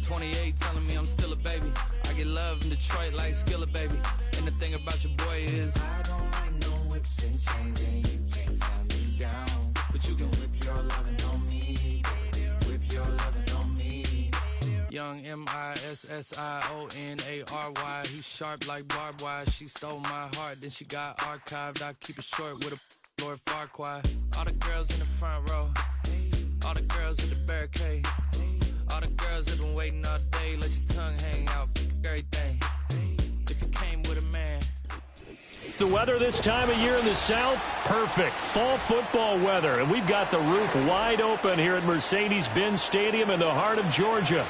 28 telling me I'm still a baby. I get love in Detroit like Skilla, baby. And the thing about your boy is I don't like no whips and chains, and you can't tie me down. But you can whip your lovin' on me, baby. Whip your lovin' on me. Young MISSIONARY. He's sharp like barbed wire. She stole my heart, then she got archived. I keep it short with a Lord Farquaad. All the girls in the front row, all the girls in the barricade, all the girls have been waiting all day. Let your tongue hang out, everything. If you came with a man. The weather this time of year in the South, perfect. Fall football weather. And we've got the roof wide open here at Mercedes-Benz Stadium in the heart of Georgia.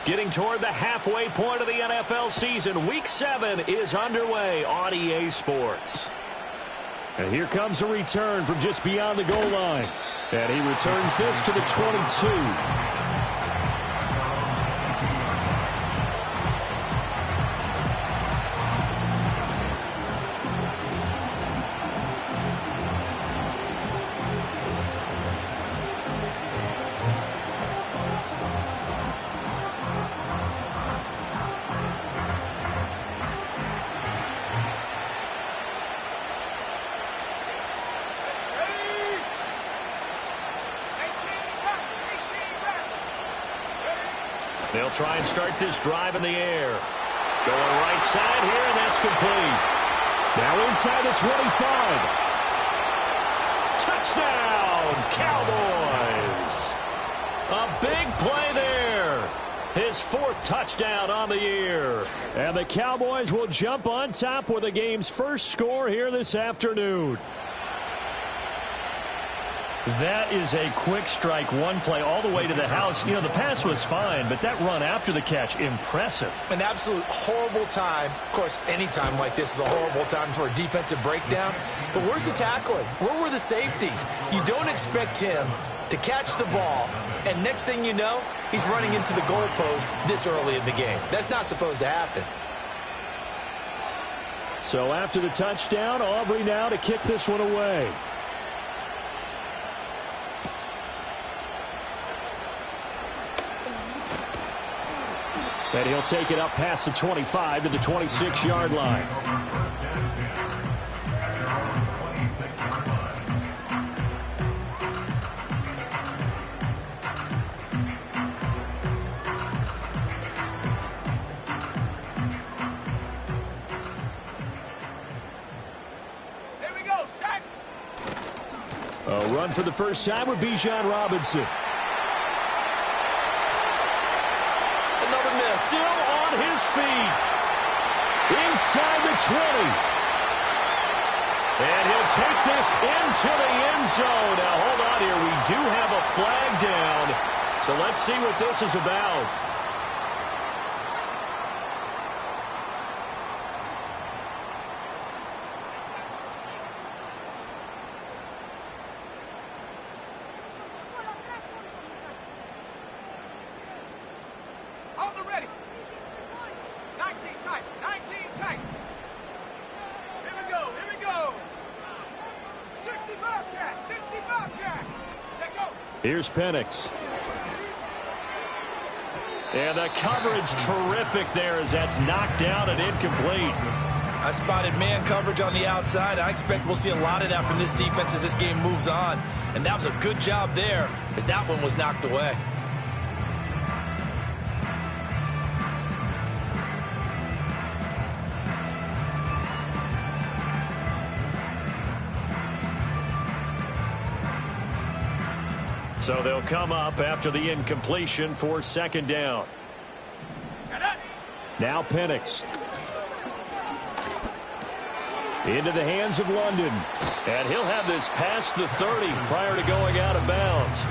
Getting toward the halfway point of the NFL season. Week 7 is underway on EA Sports. And here comes a return from just beyond the goal line. And he returns this to the 22. They'll try and start this drive in the air. Going right side here, and that's complete. Now inside the 25. Touchdown, Cowboys! A big play there. His 4th touchdown on the year. And the Cowboys will jump on top with the game's first score here this afternoon. That is a quick strike, one play all the way to the house. You know, the pass was fine, but that run after the catch, impressive. An absolute horrible time. Of course, any time like this is a horrible time for a defensive breakdown. But where's the tackling? Where were the safeties? You don't expect him to catch the ball, and next thing you know, he's running into the goalpost this early in the game. That's not supposed to happen. So after the touchdown, Aubrey now to kick this one away. And he'll take it up past the 25 to the 26-yard line. There we go, sack. A run for the first time with Bijan Robinson. Still on his feet. Inside the 20. And he'll take this into the end zone. Now, hold on here. We do have a flag down. So let's see what this is about. Here's Penix. And the coverage terrific there as that's knocked down and incomplete. I spotted man coverage on the outside. I expect we'll see a lot of that from this defense as this game moves on. And that was a good job there as that one was knocked away. So they'll come up after the incompletion for second down. Now Penix. Into the hands of London. And he'll have this past the 30 prior to going out of bounds.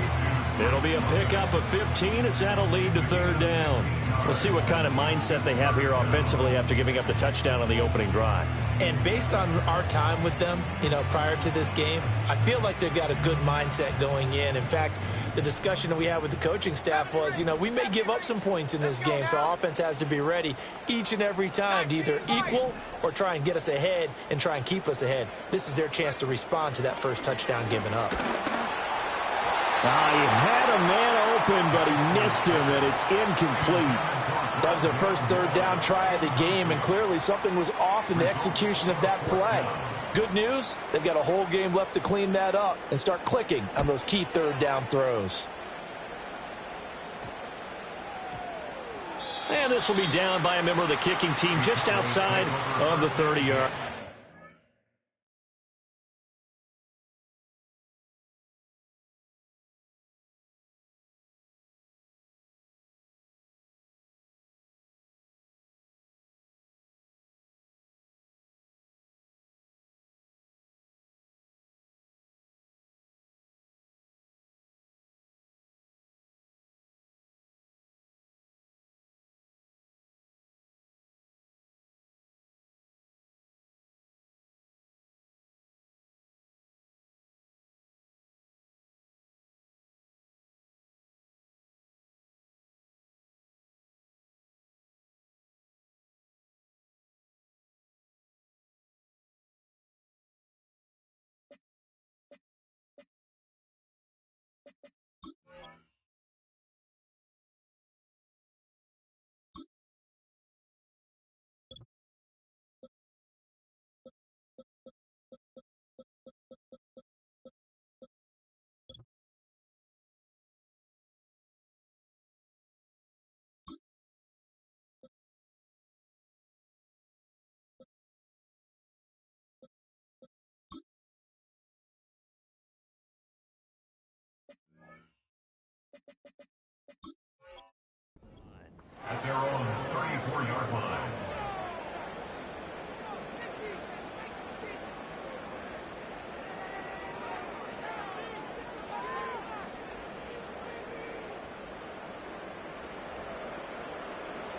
It'll be a pickup of 15 as that'll lead to third down. We'll see what kind of mindset they have here offensively after giving up the touchdown on the opening drive. And based on our time with them, prior to this game, I feel like they've got a good mindset going in. In fact, the discussion that we had with the coaching staff was, we may give up some points in this game, so our offense has to be ready each and every time to either equal or try and get us ahead and try and keep us ahead. This is their chance to respond to that first touchdown given up. He had a man open, but he missed him, and it's incomplete. That was their first third down try of the game, and clearly something was off in the execution of that play. Good news, they've got a whole game left to clean that up and start clicking on those key third down throws. And this will be down by a member of the kicking team just outside of the 30-yard. At their own 34-yard line.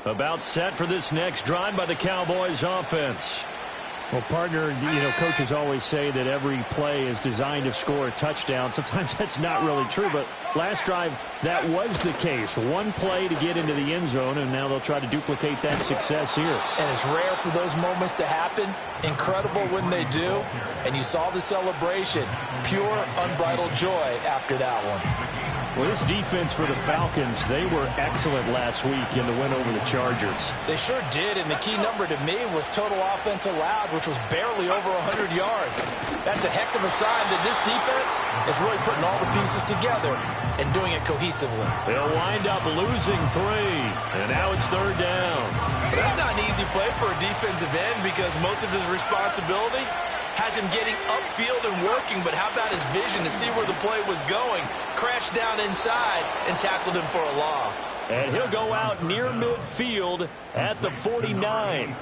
About set for this next drive by the Cowboys offense. Well, partner, coaches always say that every play is designed to score a touchdown. Sometimes that's not really true, but last drive, that was the case. One play to get into the end zone, and now they'll try to duplicate that success here. And it's rare for those moments to happen. Incredible when they do. And you saw the celebration. Pure, unbridled joy after that one. Well, this defense for the Falcons, they were excellent last week in the win over the Chargers. They sure did, and the key number to me was total offense allowed, which was barely over 100 yards. That's a heck of a sign that this defense is really putting all the pieces together and doing it cohesively. They'll wind up losing 3, and now it's third down. But that's not an easy play for a defensive end because most of his responsibility has him getting upfield and working, but how about his vision to see where the play was going? Crashed down inside and tackled him for a loss. And he'll go out near midfield at the 49.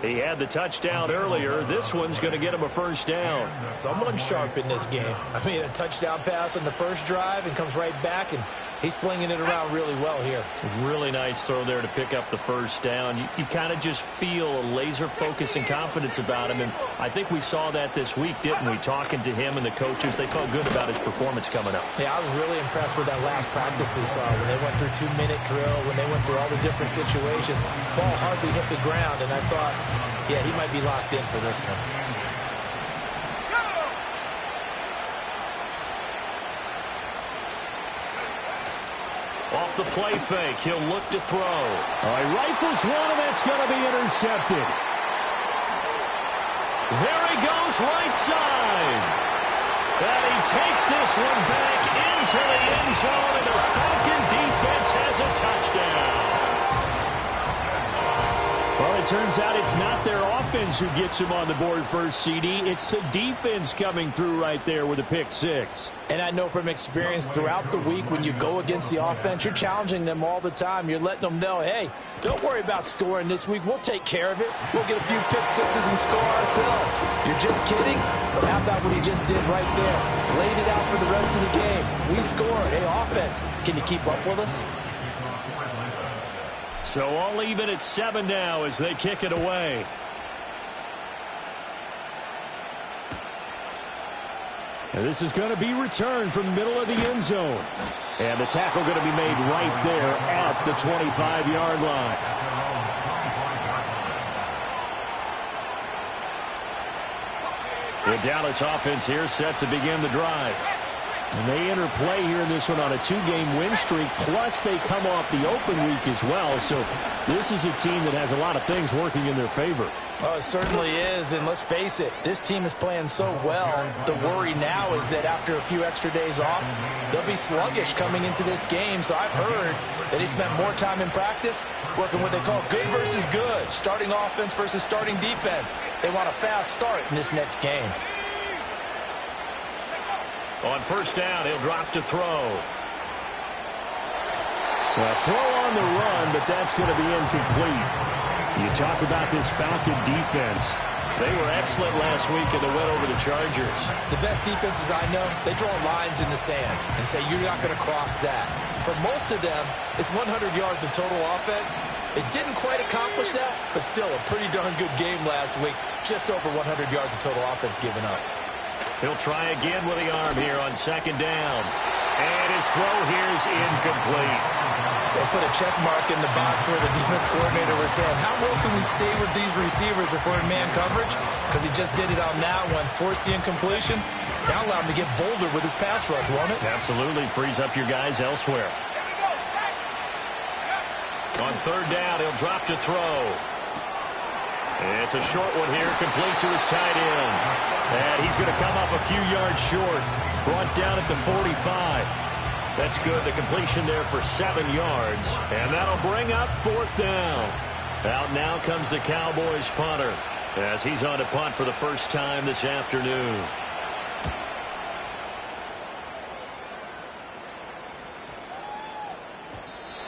He had the touchdown earlier. This one's going to get him a first down. Someone's sharp in this game. I mean, a touchdown pass on the first drive and comes right back, and he's flinging it around really well here. Really nice throw there to pick up the first down. You kind of just feel a laser focus and confidence about him, and I think we saw that this week, didn't we? Talking to him and the coaches, they felt good about his performance coming up. Yeah, I was really impressed with that last practice we saw when they went through 2-minute drill, when they went through all the different situations. Ball hardly hit the ground, and I thought, yeah, he might be locked in for this one. Off the play fake, he'll look to throw. He rifles one, and that's going to be intercepted. There he goes, right side. And he takes this one back into the end zone, and the Falcon defense has a touchdown. Well, it turns out it's not their offense who gets them on the board first, CD. It's the defense coming through right there with a pick six. And I know from experience throughout the week when you go against the offense, you're challenging them all the time. You're letting them know, hey, don't worry about scoring this week. We'll take care of it. We'll get a few pick sixes and score ourselves. You're just kidding? But how about what he just did right there? Laid it out for the rest of the game. We scored. Hey, offense, can you keep up with us? So all even at 7 now as they kick it away. And this is going to be returned from the middle of the end zone. And the tackle going to be made right there at the 25-yard line. The Dallas offense here set to begin the drive. And they enter play here in this one on a 2-game win streak, plus they come off the open week as well. So this is a team that has a lot of things working in their favor. Oh, it certainly is, and let's face it, this team is playing so well. The worry now is that after a few extra days off, they'll be sluggish coming into this game. So I've heard that he spent more time in practice working what they call good versus good, starting offense versus starting defense. They want a fast start in this next game. On first down, he'll drop to throw. Well, throw on the run, but that's going to be incomplete. You talk about this Falcon defense. They were excellent last week in the win over the Chargers. The best defenses I know, they draw lines in the sand and say you're not going to cross that. For most of them, it's 100 yards of total offense. They didn't quite accomplish that, but still a pretty darn good game last week. Just over 100 yards of total offense given up. He'll try again with the arm here on second down. And his throw here is incomplete. They put a check mark in the box where the defense coordinator was saying, how well can we stay with these receivers if we're in man coverage? Because he just did it on that one, forced the incompletion. Now allow him to get bolder with his pass rush, won't it? Absolutely. Frees up your guys elsewhere. On third down, he'll drop to throw. It's a short one here, complete to his tight end. And he's going to come up a few yards short. Brought down at the 45. That's good. The completion there for 7 yards. And that'll bring up fourth down. Out now comes the Cowboys punter as he's on to punt for the first time this afternoon.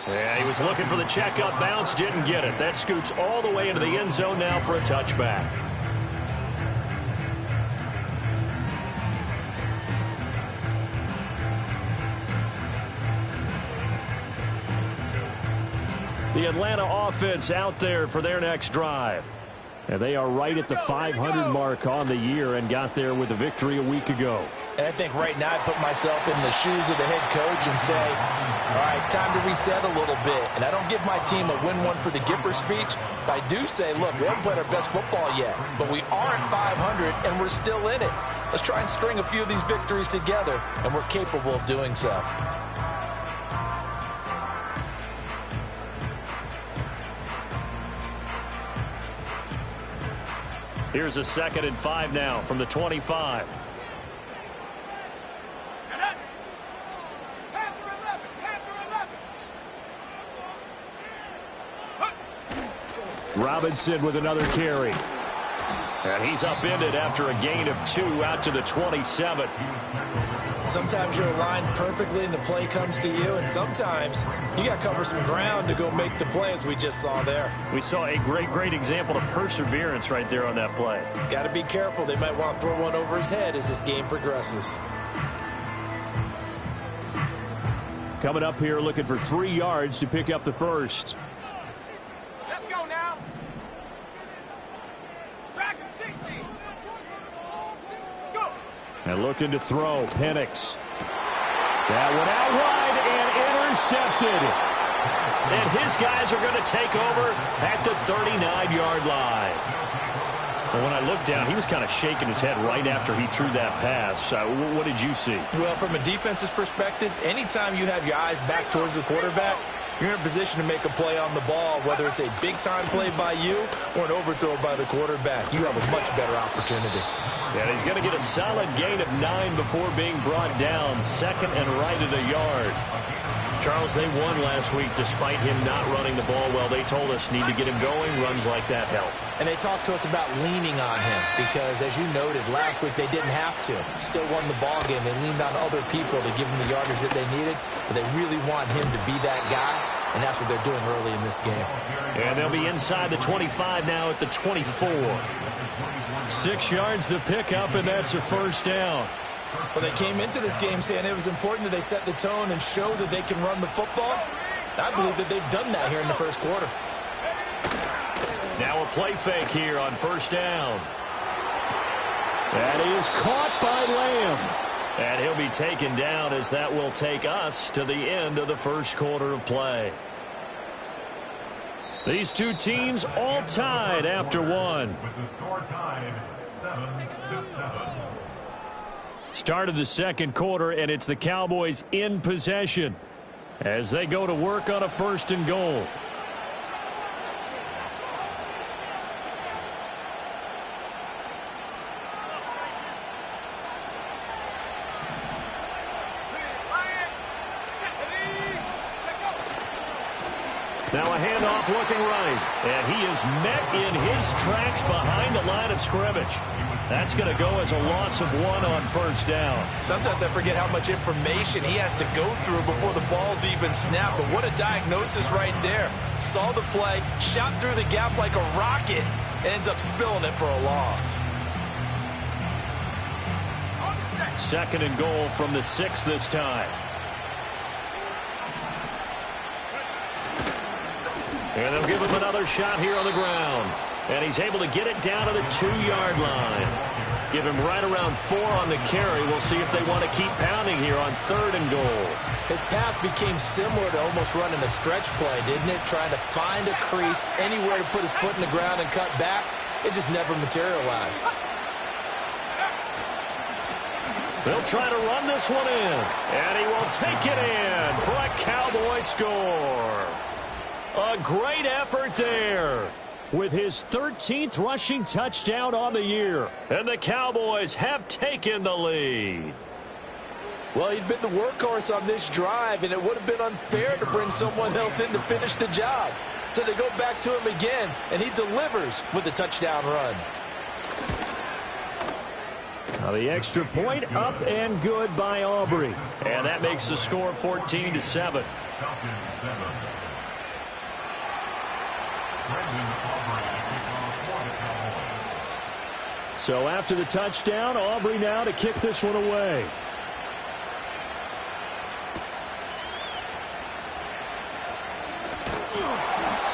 Yeah, he was looking for the checkup bounce, didn't get it. That scoots all the way into the end zone now for a touchback. The Atlanta offense out there for their next drive. And they are right at the 500 mark on the year and got there with a victory a week ago. And I think right now I put myself in the shoes of the head coach and say, all right, time to reset a little bit. And I don't give my team a win one for the Gipper speech. But I do say, look, we haven't played our best football yet, but we are at 500 and we're still in it. Let's try and string a few of these victories together, and we're capable of doing so. Here's a 2nd and 5 now from the 25. Robinson with another carry. And he's upended after a gain of 2 out to the 27. Sometimes you're aligned perfectly and the play comes to you, and sometimes you got to cover some ground to go make the play, as we just saw there. We saw a great example of perseverance right there on that play. Got to be careful. They might want to throw one over his head as this game progresses. Coming up here looking for 3 yards to pick up the first. Let's go now. Track him 60. Go. And looking to throw, Penix. That one out wide and intercepted. And his guys are going to take over at the 39-yard line. Well, when I looked down, he was kind of shaking his head right after he threw that pass. What did you see? Well, from a defense's perspective, anytime you have your eyes back towards the quarterback, you're in a position to make a play on the ball, whether it's a big-time play by you or an overthrow by the quarterback. You have a much better opportunity. And he's going to get a solid gain of 9 before being brought down. 2nd and right at a yard. Charles, they won last week despite him not running the ball well. They told us need to get him going. Runs like that help. And they talked to us about leaning on him because, as you noted, last week they didn't have to. Still won the ball game. They leaned on other people to give them the yardage that they needed, but they really want him to be that guy, and that's what they're doing early in this game. And they'll be inside the 25 now at the 24. 6 yards the pickup, and that's a first down. Well, they came into this game saying it was important that they set the tone and show that they can run the football. I believe that they've done that here in the first quarter. Now a play fake here on first down. That is caught by Lamb. And he'll be taken down as that will take us to the end of the first quarter of play. These two teams all tied after one. With the score tied 7-7. Start of the second quarter, and it's the Cowboys in possession as they go to work on a 1st and goal. Now a handoff looking right, and he is met in his tracks behind the line of scrimmage. That's going to go as a loss of 1 on first down. Sometimes I forget how much information he has to go through before the ball's even snapped, but what a diagnosis right there. Saw the play, shot through the gap like a rocket, and ends up spilling it for a loss. 2nd and goal from the 6 this time. And they'll give him another shot here on the ground. And he's able to get it down to the 2-yard line. Give him right around 4 on the carry. We'll see if they want to keep pounding here on 3rd and goal. His path became similar to almost running a stretch play, didn't it? Trying to find a crease, anywhere to put his foot in the ground and cut back. It just never materialized. They'll try to run this one in. And he will take it in for a Cowboy score. A great effort there with his 13th rushing touchdown on the year. And the Cowboys have taken the lead. Well, he'd been the workhorse on this drive, and it would have been unfair to bring someone else in to finish the job. So they go back to him again, and he delivers with a touchdown run. Now the extra point up and good by Aubrey. And that makes the score 14-7. Falcons 7. So after the touchdown, Aubrey now to kick this one away.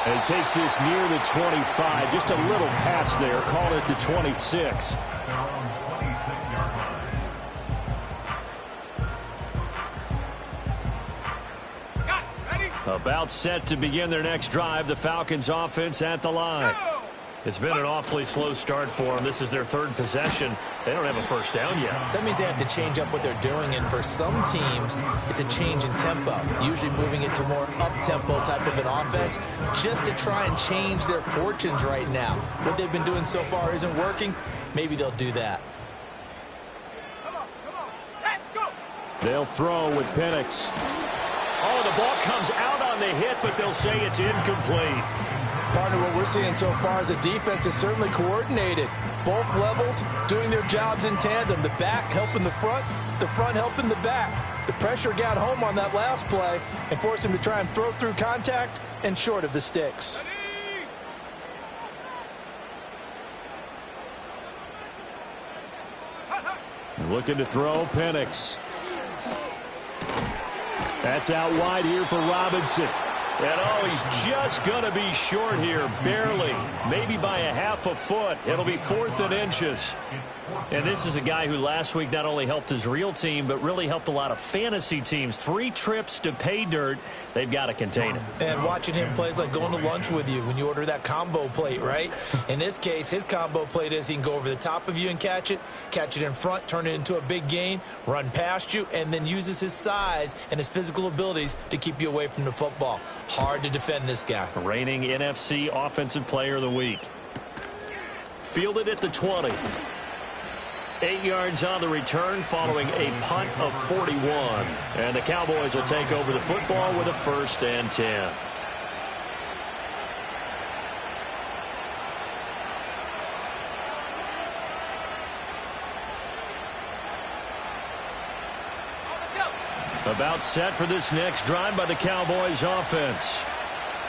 And he takes this near the 25. Just a little pass there. Called it the 26. About set to begin their next drive. The Falcons offense at the line. It's been an awfully slow start for them. This is their 3rd possession. They don't have a first down yet. So that means they have to change up what they're doing, and for some teams, it's a change in tempo, usually moving it to more up-tempo type of an offense, just to try and change their fortunes right now. What they've been doing so far isn't working. Maybe they'll do that. Come on, set, go. They'll throw with Penix. Oh, the ball comes out on the hit, but they'll say it's incomplete. Partner, what we're seeing so far as a defense is certainly coordinated. Both levels doing their jobs in tandem. The back helping the front helping the back. The pressure got home on that last play and forced him to try and throw through contact and short of the sticks. Looking to throw, Penix. That's out wide here for Robinson. And, oh, he's just going to be short here, barely, maybe by a half a foot. It'll be 4th and inches. And this is a guy who last week not only helped his real team, but really helped a lot of fantasy teams. 3 trips to pay dirt. They've got to contain him. And watching him play is like going to lunch with you when you order that combo plate, right? In this case, his combo plate is he can go over the top of you and catch it in front, turn it into a big gain, run past you, and then uses his size and his physical abilities to keep you away from the football. Hard to defend this guy. Reigning NFC Offensive Player of the Week. Fielded at the 20. 8 yards on the return following a punt of 41. And the Cowboys will take over the football with a 1st and 10. About set for this next drive by the Cowboys offense.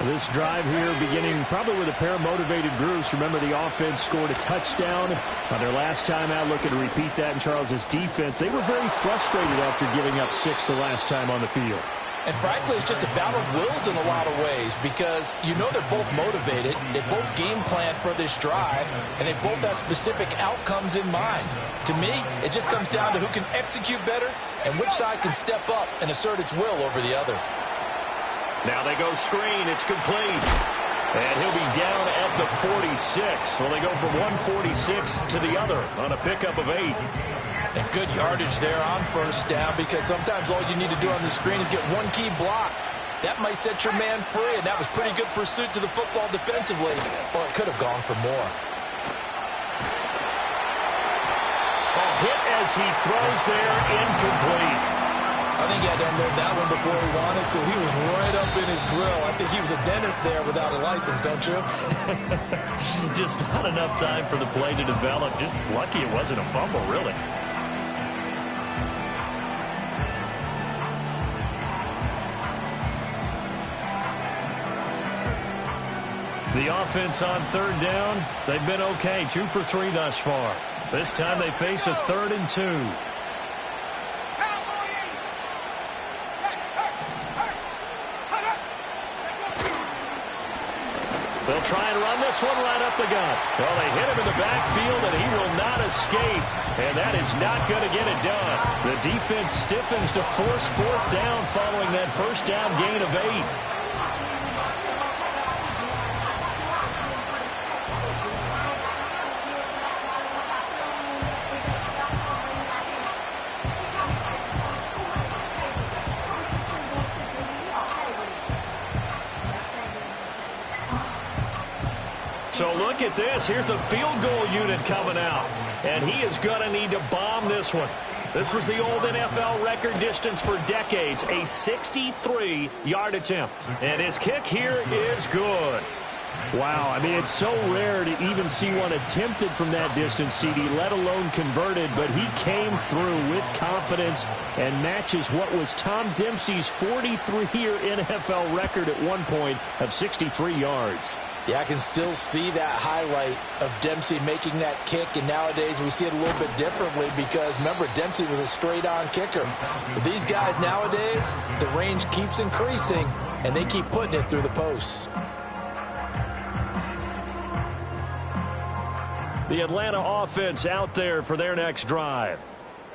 This drive here beginning probably with a pair of motivated groups. Remember, the offense scored a touchdown on their last time out, looking to repeat that in Charles's defense. They were very frustrated after giving up 6 the last time on the field. And frankly, it's just a battle of wills in a lot of ways because you know they're both motivated, they both game plan for this drive, and they both have specific outcomes in mind. To me, it just comes down to who can execute better and which side can step up and assert its will over the other. Now they go screen. It's complete. And he'll be down at the 46. Well, they go from 146 to the other on a pickup of 8. And good yardage there on 1st down because sometimes all you need to do on the screen is get one key block. That might set your man free, and that was pretty good pursuit to the football defensively. Well, it could have gone for more. Hit as he throws there, incomplete. I think he had to unload that one before he wanted to. He was right up in his grill. I think he was a dentist there without a license, don't you? Just not enough time for the play to develop. Just lucky it wasn't a fumble, really. The offense on 3rd down, they've been okay. 2 for 3 thus far. This time they face a 3rd and 2. They'll try and run this one right up the gut. Well, they hit him in the backfield, and he will not escape. And that is not going to get it done. The defense stiffens to force 4th down following that 1st down gain of 8. So look at this. Here's the field goal unit coming out. And he is going to need to bomb this one. This was the old NFL record distance for decades, a 63-yard attempt. And his kick here is good. Wow, I mean, it's so rare to even see one attempted from that distance, CD, let alone converted. But he came through with confidence and matches what was Tom Dempsey's 43-year NFL record at one point of 63 yards. Yeah, I can still see that highlight of Dempsey making that kick, and nowadays we see it a little bit differently because, remember, Dempsey was a straight-on kicker. But these guys nowadays, the range keeps increasing, and they keep putting it through the posts. The Atlanta offense out there for their next drive.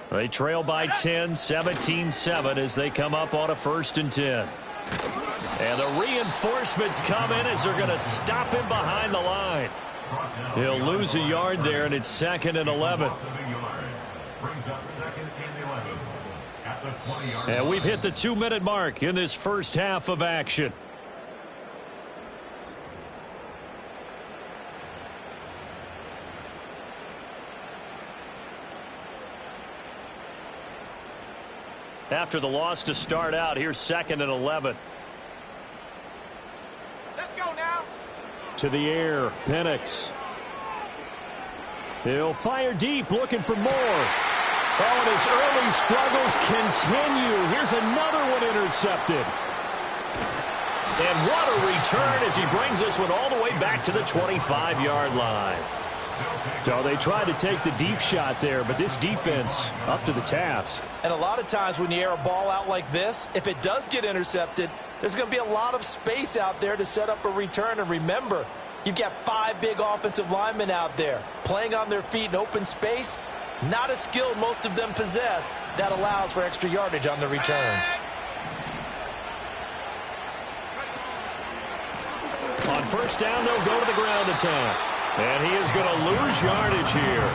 They trail by 10, 17-7 as they come up on a 1st and 10. And the reinforcements come in as they're going to stop him behind the line. He'll lose a yard there, and it's 2nd and 11. And we've hit the 2-minute mark in this first half of action. After the loss to start out, here's 2nd and 11. Let's go now. To the air, Penix. He'll fire deep, looking for more. Oh, and his early struggles continue. Here's another one intercepted. And what a return as he brings this one all the way back to the 25-yard line. So they tried to take the deep shot there, but this defense up to the task. And a lot of times when you air a ball out like this, if it does get intercepted, there's going to be a lot of space out there to set up a return. And remember, you've got 5 big offensive linemen out there playing on their feet in open space. Not a skill most of them possess that allows for extra yardage on the return. On 1st down, they'll go to the ground attack. And he is going to lose yardage here.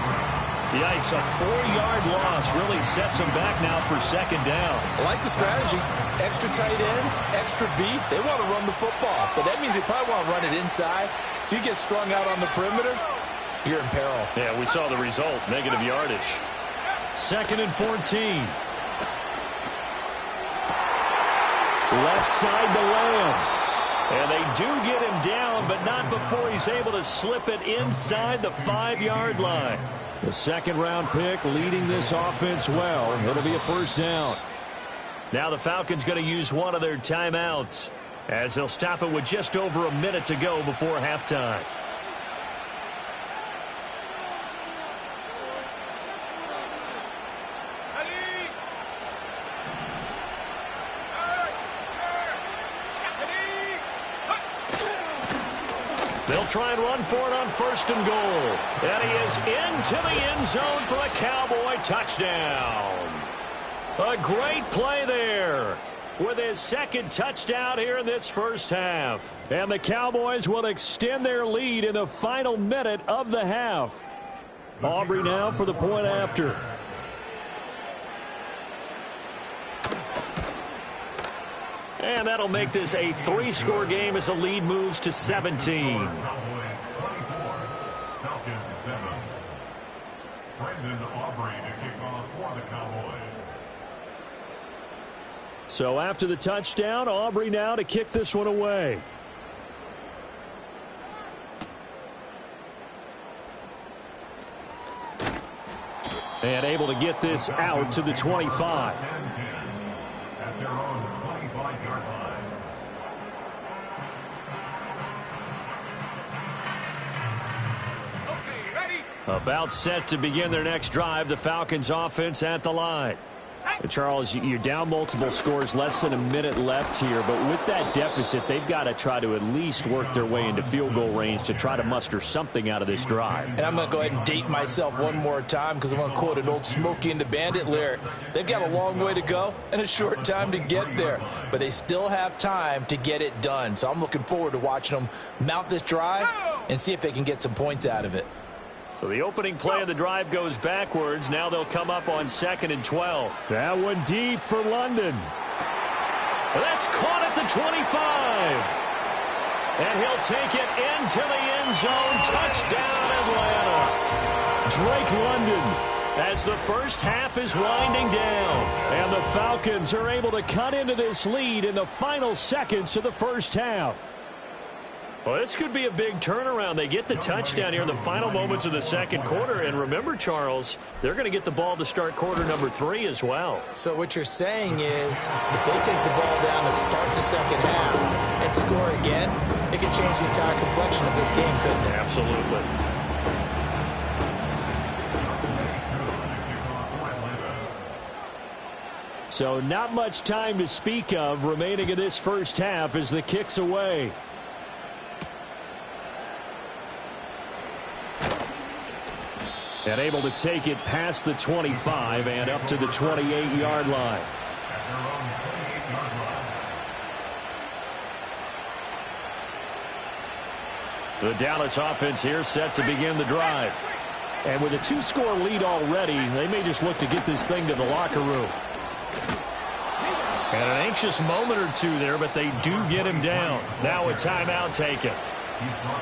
Yikes, a 4-yard loss really sets him back now for 2nd down. I like the strategy. Extra tight ends, extra beef. They want to run the football, but that means they probably want to run it inside. If you get strung out on the perimeter, you're in peril. Yeah, we saw the result, negative yardage. 2nd and 14. Left side to Lamb. And they do get him down, but not before he's able to slip it inside the 5-yard line. The 2nd-round pick leading this offense well. It'll be a first down. Now the Falcons going to use one of their timeouts as they'll stop it with just over a minute to go before halftime. They'll try and run for it on 1st and goal. And he is into the end zone for a Cowboy touchdown. A great play there with his 2nd touchdown here in this first half. And the Cowboys will extend their lead in the final minute of the half. Aubrey now for the point after. And that'll make this a 3-score game as the lead moves to 17. Cowboys 24, Falcons 7. Brandon Aubrey to kick off for the Cowboys. So after the touchdown, Aubrey now to kick this one away. And able to get this out to the 25. At their own 25-yard line. Okay, ready? About set to begin their next drive, the Falcons offense at the line. And Charles, you're down multiple scores, less than a minute left here, but with that deficit, they've got to try to at least work their way into field goal range to try to muster something out of this drive. And I'm going to go ahead and date myself one more time because I'm going to quote an old Smokey and the Bandit lyric. They've got a long way to go and a short time to get there, but they still have time to get it done. So I'm looking forward to watching them mount this drive and see if they can get some points out of it. So the opening play of the drive goes backwards. Now they'll come up on 2nd and 12. That one deep for London. That's caught at the 25. And he'll take it into the end zone. Touchdown, Atlanta. Drake London. As the first half is winding down. And the Falcons are able to cut into this lead in the final seconds of the first half. Well, this could be a big turnaround. They get the touchdown here in the final moments of the 2nd quarter. And remember, Charles, they're going to get the ball to start quarter number 3 as well. So what you're saying is if they take the ball down to start the 2nd half and score again, it could change the entire complexion of this game, couldn't it? Absolutely. So not much time to speak of remaining in this first half as the kick's away. And able to take it past the 25 and up to the 28-yard line. The Dallas offense here set to begin the drive. And with a 2-score lead already, they may just look to get this thing to the locker room. And an anxious moment or two there, but they do get him down. Now a timeout taken.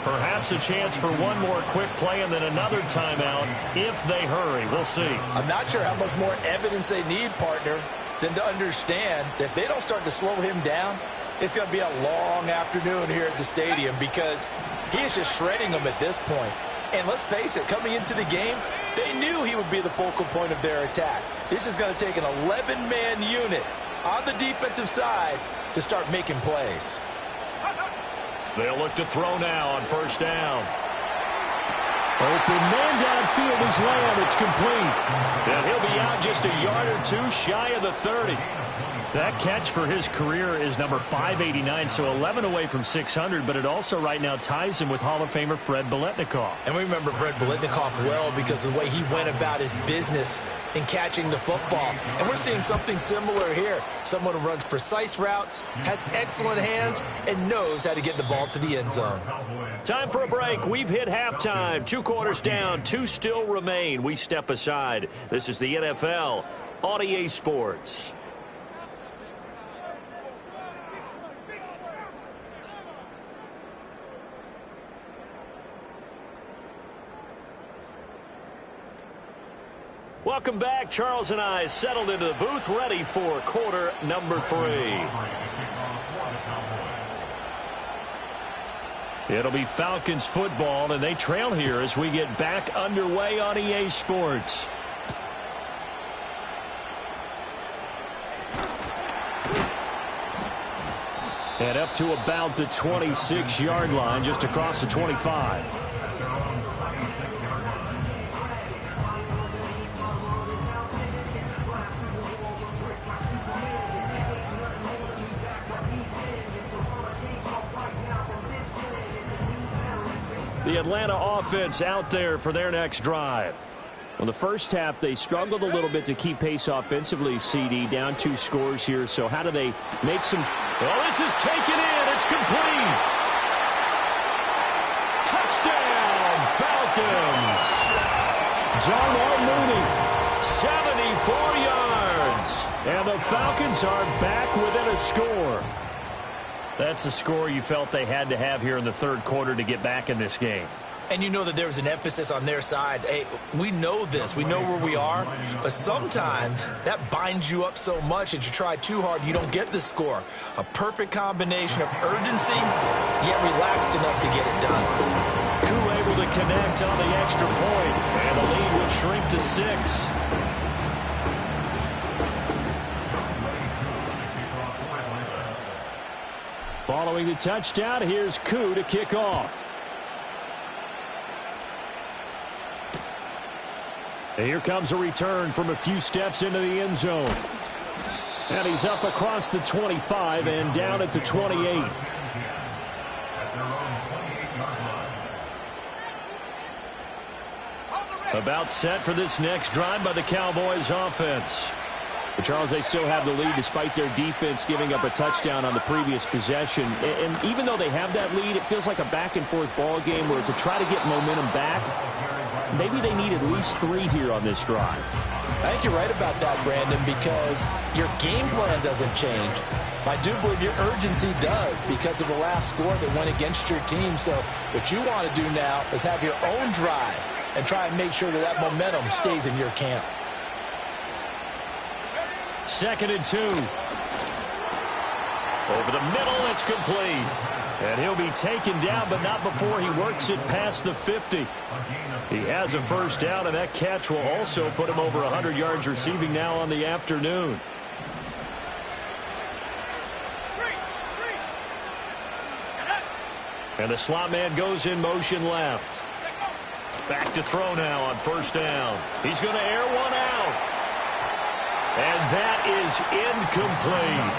Perhaps a chance for one more quick play and then another timeout if they hurry. We'll see. I'm not sure how much more evidence they need, partner, than to understand that if they don't start to slow him down, it's going to be a long afternoon here at the stadium because he is just shredding them at this point. And let's face it, coming into the game, they knew he would be the focal point of their attack. This is going to take an 11-man unit on the defensive side to start making plays. They'll look to throw now on 1st down. Open man downfield is Lamb. It's complete. And he'll be out just a yard or two shy of the 30. That catch for his career is number 589, so 11 away from 600, but it also right now ties him with Hall of Famer Fred Biletnikoff. And we remember Fred Biletnikoff well because of the way he went about his business in catching the football. And we're seeing something similar here. Someone who runs precise routes, has excellent hands, and knows how to get the ball to the end zone. Time for a break. We've hit halftime. 2 quarters down, 2 still remain. We step aside. This is the NFL on EA Sports. Welcome back. Charles and I settled into the booth, ready for quarter number 3. It'll be Falcons football, and they trail here as we get back underway on EA Sports. And up to about the 26-yard line, just across the 25. The Atlanta offense out there for their next drive. Well, the first half, they struggled a little bit to keep pace offensively, CD, down 2 scores here. So how do they make some... Well, this is taken in. It's complete. Touchdown, Falcons. Darnell Mooney, 74 yards. And the Falcons are back within a score. That's a score you felt they had to have here in the third quarter to get back in this game. And you know that there was an emphasis on their side. Hey, we know this. We know where we are. But sometimes that binds you up so much that you try too hard, you don't get the score. A perfect combination of urgency, yet relaxed enough to get it done. Koo able to connect on the extra point, and the lead will shrink to 6. Following the touchdown, here's Koo to kick off. And here comes a return from a few steps into the end zone. And he's up across the 25 and down at the 28. About set for this next drive by the Cowboys offense. But Charles, they still have the lead despite their defense giving up a touchdown on the previous possession. And even though they have that lead, it feels like a back-and-forth ball game where to try to get momentum back, maybe they need at least 3 here on this drive. I think you're right about that, Brandon, because your game plan doesn't change. I do believe your urgency does because of the last score that went against your team. So what you want to do now is have your own drive and try and make sure that that momentum stays in your camp. 2nd and 2. Over the middle, it's complete. And he'll be taken down, but not before he works it past the 50. He has a first down, and that catch will also put him over 100 yards receiving now on the afternoon. And the slot man goes in motion left. Back to throw now on first down. He's going to air one out. And that is incomplete.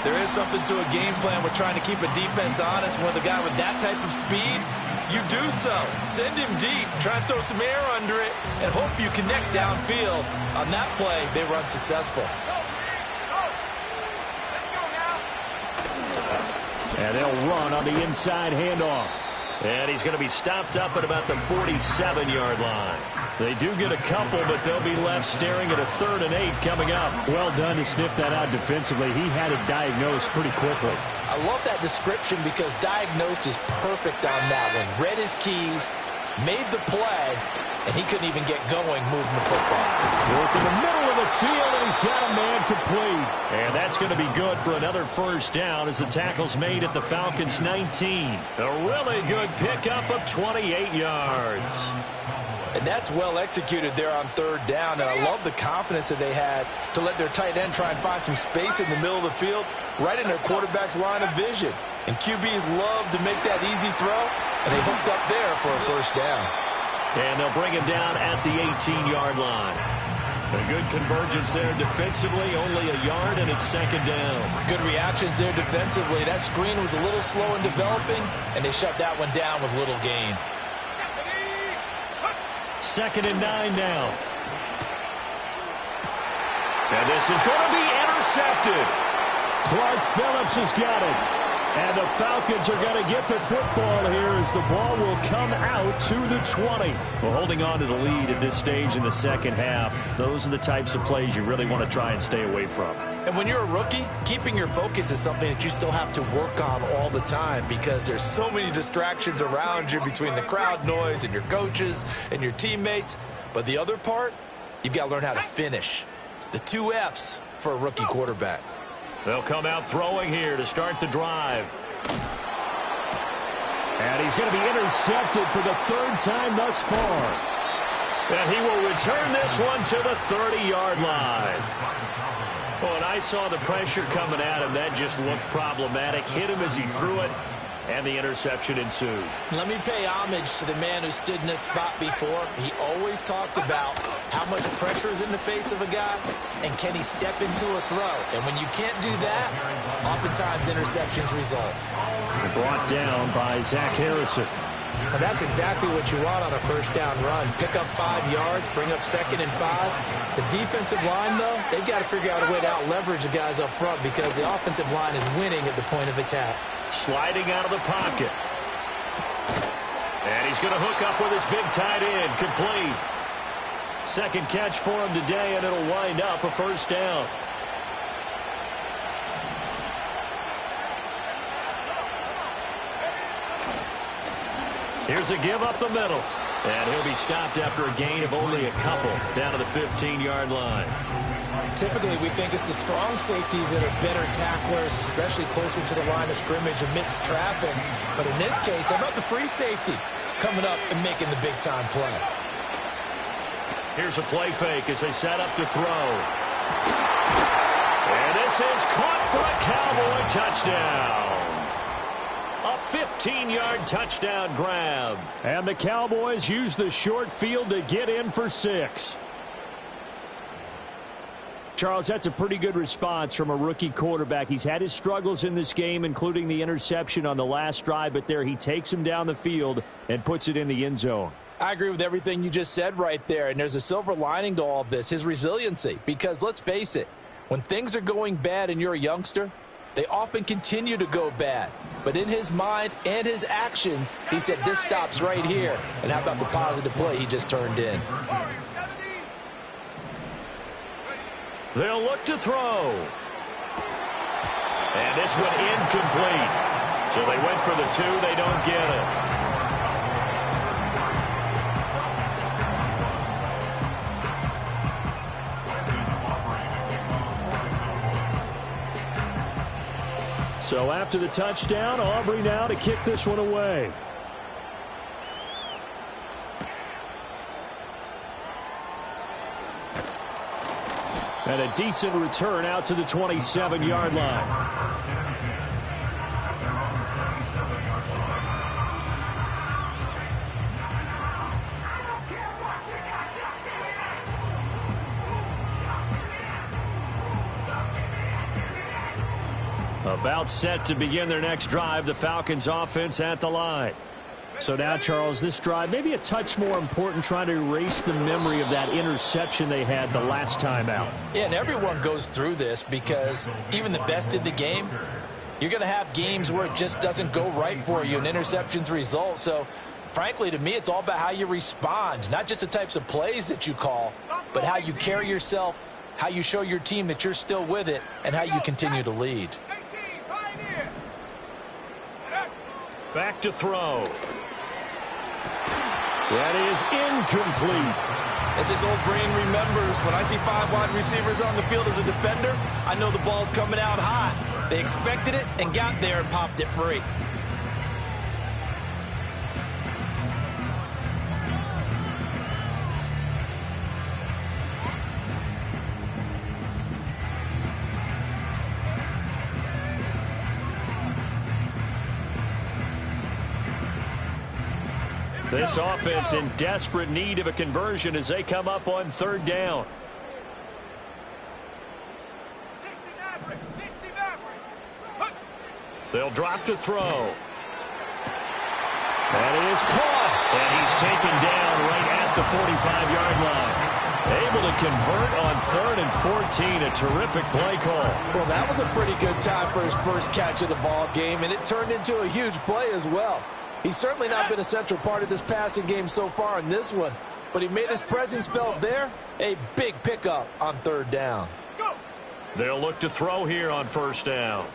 There is something to a game plan with trying to keep a defense honest. With a guy with that type of speed, you do so. Send him deep, try and throw some air under it, and hope you connect downfield. On that play, they were unsuccessful. And they'll run on the inside handoff. And he's going to be stopped up at about the 47-yard line. They do get a couple, but they'll be left staring at a 3rd and 8 coming up. Well done to sniff that out defensively. He had it diagnosed pretty quickly. I love that description because diagnosed is perfect on that one. Read his keys, made the play, and he couldn't even get going moving the football. Work in the middle of the field, and he's got a man complete. And that's going to be good for another first down as the tackle's made at the Falcons' 19. A really good pickup of 28 yards. And that's well executed there on 3rd down. And I love the confidence that they had to let their tight end try and find some space in the middle of the field, right in their quarterback's line of vision. And QBs love to make that easy throw, and they hooked up there for a first down. And they'll bring him down at the 18-yard line. A good convergence there defensively, only a yard, and it's 2nd down. Good reactions there defensively. That screen was a little slow in developing, and they shut that one down with little gain. 2nd and 9 now. And this is going to be intercepted. Clark Phillips has got it. And the Falcons are going to get the football here as the ball will come out to the 20. Well, holding on to the lead at this stage in the second half, those are the types of plays you really want to try and stay away from. And when you're a rookie, keeping your focus is something that you still have to work on all the time because there's so many distractions around you between the crowd noise and your coaches and your teammates. But the other part you've got to learn how to finish. It's the 2 F's for a rookie quarterback. They'll come out throwing here to start the drive. And he's going to be intercepted for the 3rd time thus far. And he will return this one to the 30-yard line. Oh, and I saw the pressure coming at him. That just looked problematic. Hit him as he threw it, and the interception ensued. Let me pay homage to the man who stood in this spot before. He always talked about how much pressure is in the face of a guy, and can he step into a throw. And when you can't do that, oftentimes interceptions result. Brought down by Zach Harrison. And that's exactly what you want on a first down run. Pick up 5 yards, bring up 2nd and 5. The defensive line, though, they've got to figure out a way to out-leverage the guys up front because the offensive line is winning at the point of attack. Sliding out of the pocket. And he's going to hook up with his big tight end. Complete. 2nd catch for him today, and it'll wind up a first down. Here's a give up the middle. And he'll be stopped after a gain of only a couple down to the 15-yard line. Typically, we think it's the strong safeties that are better tacklers, especially closer to the line of scrimmage amidst traffic. But in this case, how about the free safety coming up and making the big-time play? Here's a play fake as they set up to throw. And this is caught for a Cowboy touchdown. A 15-yard touchdown grab. And the Cowboys use the short field to get in for 6. Charles, that's a pretty good response from a rookie quarterback. He's had his struggles in this game, including the interception on the last drive, but there he takes him down the field and puts it in the end zone. I agree with everything you just said right there, and there's a silver lining to all of this, his resiliency. Because let's face it, when things are going bad and you're a youngster, they often continue to go bad. But in his mind and his actions, he said, this stops right here. And how about the positive play he just turned in? They'll look to throw. And this one incomplete. So they went for the 2. They don't get it. So after the touchdown, Aubrey now to kick this one away. And a decent return out to the 27-yard line. About set to begin their next drive, the Falcons offense at the line. So now, Charles, this drive maybe a touch more important, trying to erase the memory of that interception they had the last time out. Yeah, and everyone goes through this because even the best in the game, you're going to have games where it just doesn't go right for you and interceptions result. So, frankly, to me, it's all about how you respond, not just the types of plays that you call, but how you carry yourself, how you show your team that you're still with it, and how you continue to lead. Back to throw. That is incomplete. As this old brain remembers, when I see 5 wide receivers on the field as a defender, I know the ball's coming out hot. They expected it and got there and popped it free. This offense in desperate need of a conversion as they come up on 3rd down. They'll drop to throw. That is caught. And he's taken down right at the 45-yard line. Able to convert on 3rd and 14. A terrific play call. Well, that was a pretty good time for his first catch of the ball game, and it turned into a huge play as well. He's certainly not been a central part of this passing game so far in this one, but he made his presence felt there. A big pickup on 3rd down. They'll look to throw here on 1st down.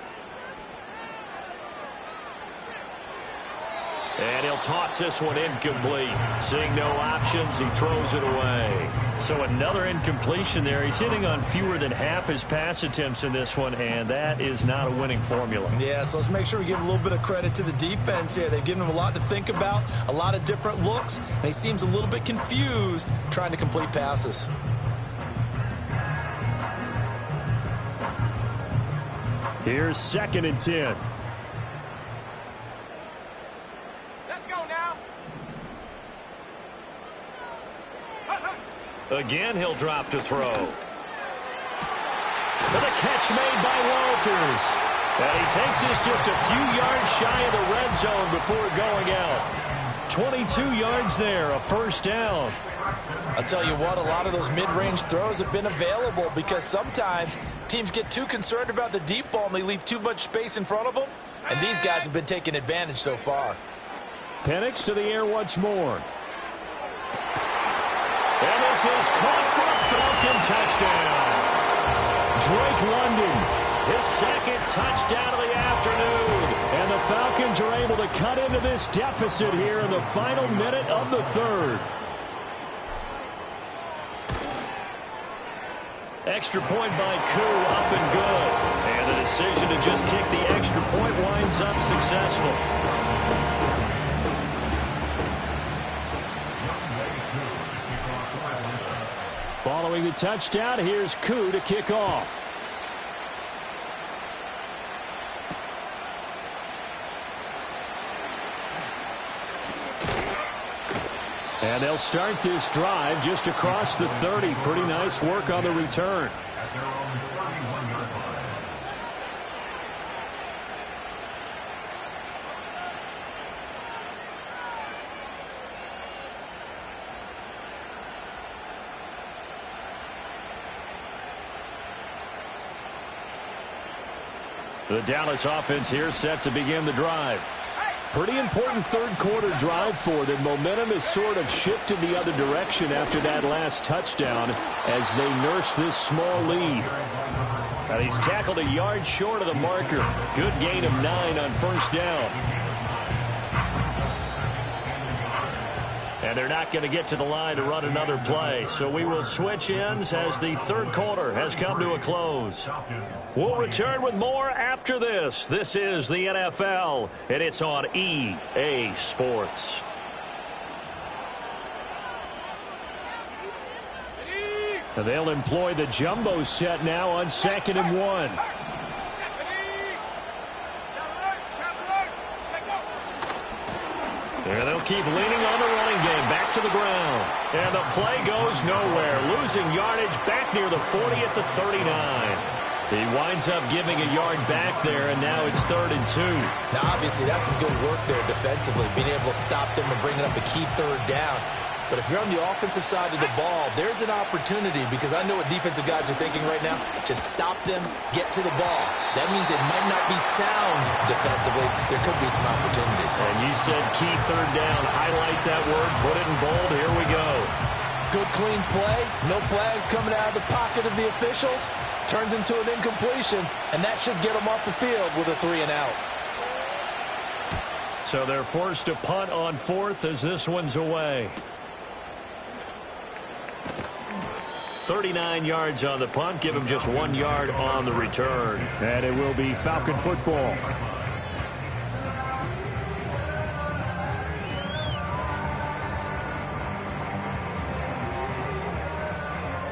And he'll toss this one incomplete. Seeing no options, he throws it away. So another incompletion there. He's hitting on fewer than half his pass attempts in this one, and that is not a winning formula. Yeah, so let's make sure we give a little bit of credit to the defense here. They've given him a lot to think about, a lot of different looks, and he seems a little bit confused trying to complete passes. Here's 2nd and 10. Let's go now. Again, he'll drop to throw. And the catch made by Walters. And he takes this just a few yards shy of the red zone before going out. 22 yards there, a first down. I'll tell you what, a lot of those mid-range throws have been available because sometimes teams get too concerned about the deep ball and they leave too much space in front of them. And these guys have been taking advantage so far. Penix to the air once more. And this is caught for a Falcon touchdown. Drake London, His second touchdown of the afternoon. and the Falcons are able to cut into this deficit here in the final minute of the third. Extra point by Koo, up and good. And the decision to just kick the extra point winds up successful. Following the touchdown, here's Koo to kick off. And they'll start this drive just across the 30. Pretty nice work on the return. At their own 31-yard line. The Dallas offense here set to begin the drive. Pretty important third quarter drive for them. Momentum has sort of shifted the other direction after that last touchdown as they nurse this small lead. And he's tackled a yard short of the marker. Good gain of 9 on first down. And they're not going to get to the line to run another play. So we will switch ends as the third quarter has come to a close. We'll return with more after this. This is the NFL, and it's on EA Sports. And they'll employ the jumbo set now on 2nd and 1. And they'll keep leaning on the running game. Back to the ground. And the play goes nowhere. Losing yardage back near the 40 at the 39. He winds up giving a yard back there, and now it's 3rd and 2. Now, obviously, that's some good work there defensively, being able to stop them and bringing up a key third down. But if you're on the offensive side of the ball, there's an opportunity because I know what defensive guys are thinking right now. Just stop them, get to the ball. That means it might not be sound defensively. There could be some opportunities. And you said key third down. Highlight that word. Put it in bold. Here we go. Good clean play. No flags coming out of the pocket of the officials. Turns into an incompletion, and that should get them off the field with a 3-and-out. So they're forced to punt on 4th as this one's away. 39 yards on the punt. Give him just 1 yard on the return. And it will be Falcon football.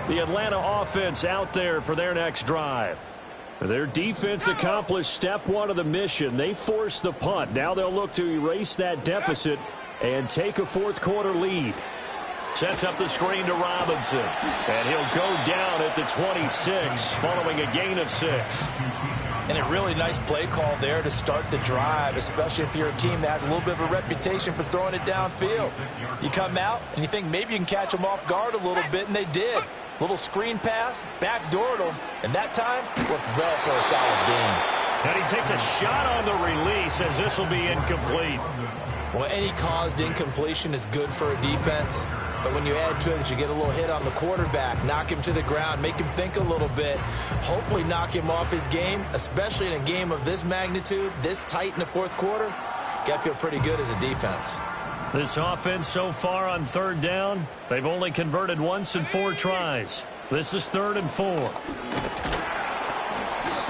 The Atlanta offense out there for their next drive. Their defense accomplished step 1 of the mission. They forced the punt. Now they'll look to erase that deficit and take a fourth quarter lead. Sets up the screen to Robinson. And he'll go down at the 26 following a gain of 6. And a really nice play call there to start the drive, especially if you're a team that has a little bit of a reputation for throwing it downfield. You come out and you think maybe you can catch them off guard a little bit, and they did. Little screen pass, backdoored them, and that time worked well for a solid gain. And he takes a shot on the release as this will be incomplete. Well, any caused incompletion is good for a defense. But when you add to it that you get a little hit on the quarterback, knock him to the ground, make him think a little bit, hopefully knock him off his game, especially in a game of this magnitude, this tight in the fourth quarter, Got to feel pretty good as a defense. This offense so far on third down, they've only converted once in 4 tries. This is 3rd and 4.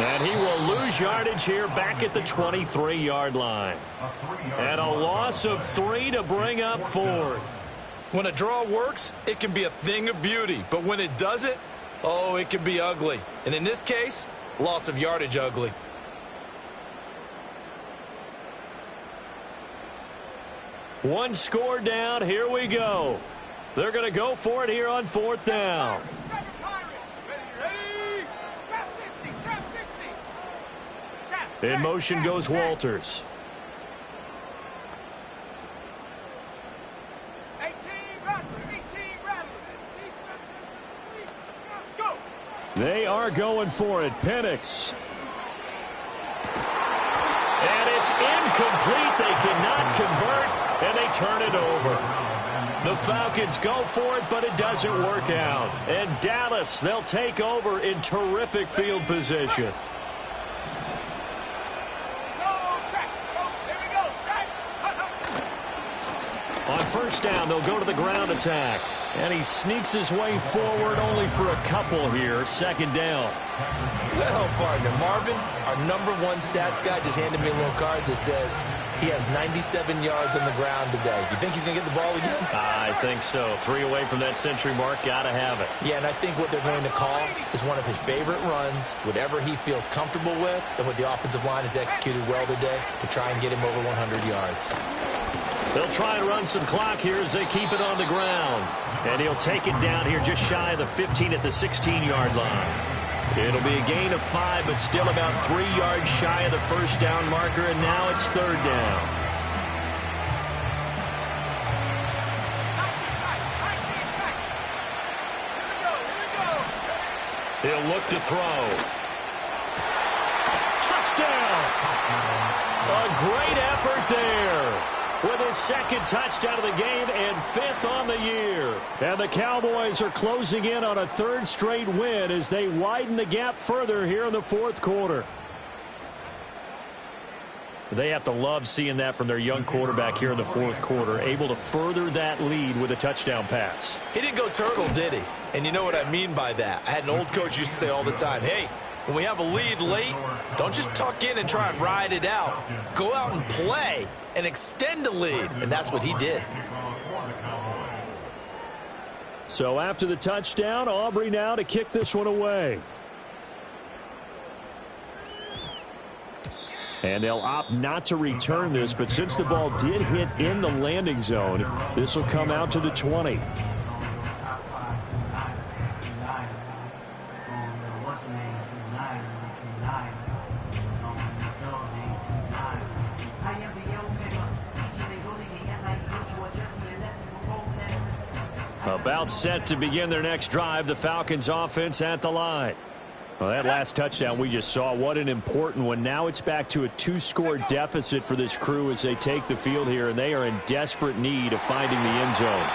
And he will lose yardage here back at the 23-yard line. And a loss of 3 to bring up 4th. When a draw works, it can be a thing of beauty. But when it doesn't, oh, it can be ugly. And in this case, loss of yardage ugly. One score down. Here we go. They're going to go for it here on 4th down. In motion goes Walters. They are going for it. Penix. And it's incomplete. They cannot convert, and they turn it over. The Falcons go for it, but it doesn't work out. And Dallas, they'll take over in terrific field position. On 1st down, they'll go to the ground attack. And he sneaks his way forward only for a couple here. 2nd down. Well, partner, Marvin, our #1 stats guy just handed me a little card that says he has 97 yards on the ground today. You think he's going to get the ball again? I think so. 3 away from that century mark. Got to have it. Yeah, and I think what they're going to call is one of his favorite runs, whatever he feels comfortable with, and what the offensive line has executed well today to try and get him over 100 yards. They'll try and run some clock here as they keep it on the ground. And he'll take it down here just shy of the 15 at the 16-yard line. It'll be a gain of 5, but still about 3 yards shy of the 1st down marker, and now it's 3rd down. He'll look to throw. Touchdown! A great effort there. With his 2nd touchdown of the game and 5th on the year. And the Cowboys are closing in on a 3rd straight win as they widen the gap further here in the 4th quarter. They have to love seeing that from their young quarterback here in the 4th quarter, able to further that lead with a touchdown pass. He didn't go turtle, did he? And you know what I mean by that. I had an old coach used to say all the time, hey, when we have a lead late, don't just tuck in and try and ride it out. Go out and play and extend the lead. And that's what he did. So after the touchdown, Aubrey now to kick this one away. And they'll opt not to return this, but since the ball did hit in the landing zone, this will come out to the 20. About set to begin their next drive, the Falcons offense at the line. Well, that last touchdown we just saw, what an important one. Now it's back to a 2-score deficit for this crew as they take the field here, and they are in desperate need of finding the end zone.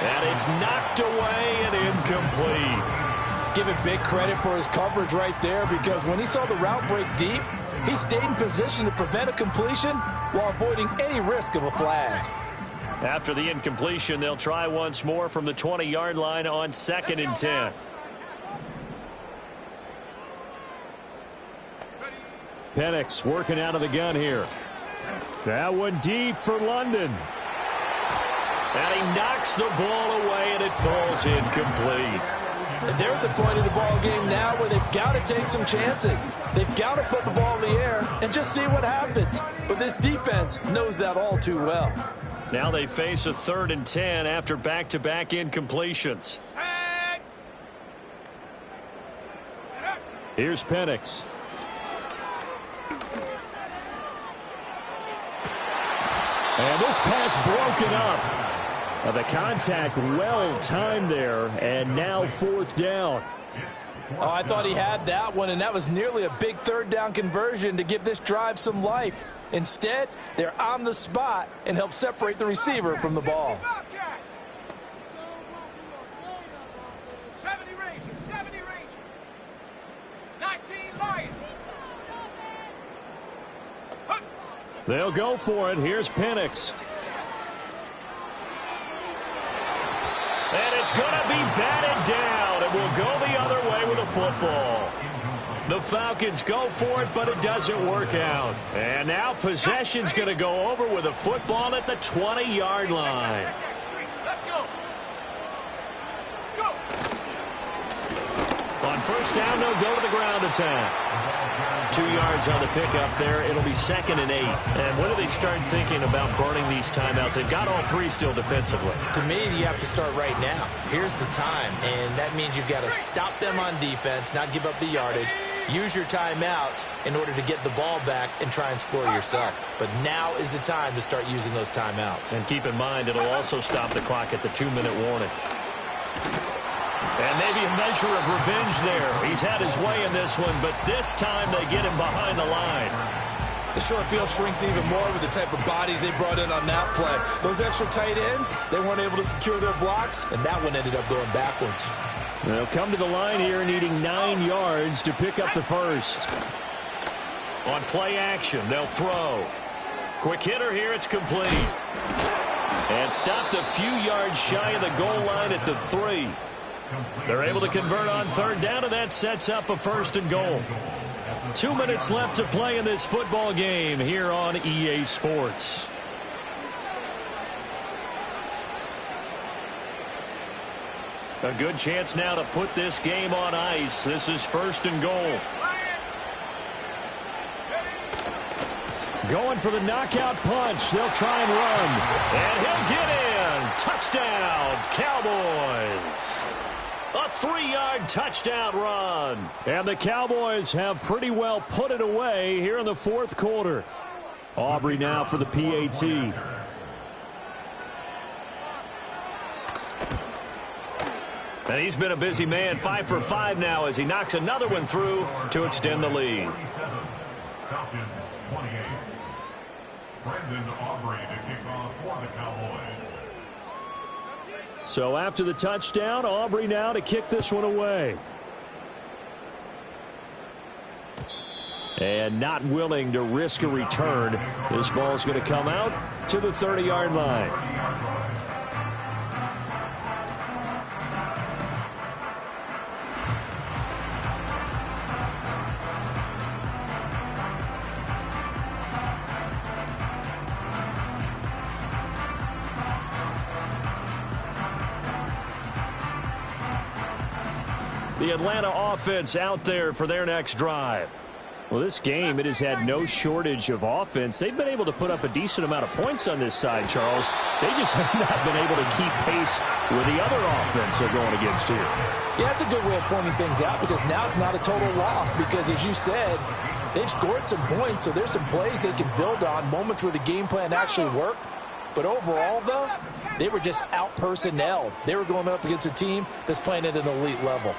And it's knocked away and incomplete. Give it big credit for his coverage right there, because when he saw the route break deep, he stayed in position to prevent a completion while avoiding any risk of a flag. After the incompletion, they'll try once more from the 20-yard line on 2nd and 10. Penix working out of the gun here. That one deep for London. And he knocks the ball away, and it falls incomplete. And they're at the point of the ball game now where they've got to take some chances. They've got to put the ball in the air and just see what happens. But this defense knows that all too well. Now they face a 3rd and 10 after back-to-back incompletions. Here's Penix. And this pass broken up. The contact well timed there, and now 4th down. Oh, I thought he had that one, and that was nearly a big 3rd down conversion to give this drive some life. Instead, they're on the spot and help separate the receiver from the ball. 70 Ranger. 19 Lions. They'll go for it. Here's Penix. And it's going to be batted down. It will go the other way with the football. The Falcons go for it, but it doesn't work out. And now possession's going to go over with a football at the 20-yard line. Let's go. On first down, they'll go to the ground attack. 2 yards on the pickup there. It'll be 2nd and 8. And when do they start thinking about burning these timeouts? They've got all 3 still defensively. To me, you have to start right now. Here's the time, and that means you've got to stop them on defense, not give up the yardage. Use your timeouts in order to get the ball back and try and score yourself. But now is the time to start using those timeouts. And keep in mind, it'll also stop the clock at the 2-minute warning. And maybe a measure of revenge there. He's had his way in this one, but this time they get him behind the line. The short field shrinks even more with the type of bodies they brought in on that play. Those extra tight ends, they weren't able to secure their blocks, and that one ended up going backwards. They'll come to the line here needing 9 yards to pick up the first. On play action, they'll throw. Quick hitter here, it's complete. And stopped a few yards shy of the goal line at the 3. They're able to convert on third down, and that sets up a 1st and goal. 2 minutes left to play in this football game here on EA Sports. A good chance now to put this game on ice. This is 1st and goal. Going for the knockout punch. They'll try and run. And he'll get in. Touchdown, Cowboys. A 3-yard touchdown run. And the Cowboys have pretty well put it away here in the 4th quarter. Aubrey now for the PAT. And he's been a busy man, 5 for 5 now as he knocks another one through to extend the lead. Falcons 28. Brendan Aubrey to kick off for the Cowboys. So after the touchdown, Aubrey now to kick this one away. And not willing to risk a return. This ball's going to come out to the 30-yard line. The Atlanta offense out there for their next drive. Well, this game, it has had no shortage of offense. They've been able to put up a decent amount of points on this side, Charles. They just have not been able to keep pace with the other offense they're going against here. Yeah, that's a good way of pointing things out because now it's not a total loss because, as you said, they've scored some points, so there's some plays they can build on, moments where the game plan actually worked. But overall, though, they were just out-personnelled. They were going up against a team that's playing at an elite level.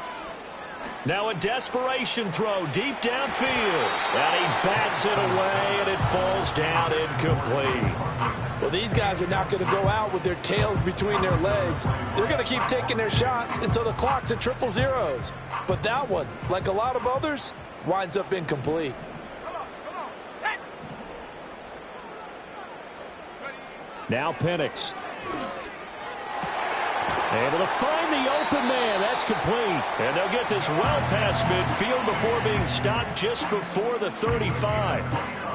Now a desperation throw deep downfield. And he bats it away, and it falls down incomplete. Well, these guys are not going to go out with their tails between their legs. They're going to keep taking their shots until the clock's at 000. But that one, like a lot of others, winds up incomplete. Now Penix. Able to find the open man. That's complete. And they'll get this well past midfield before being stopped just before the 35.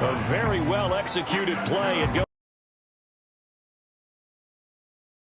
A very well executed play. It goes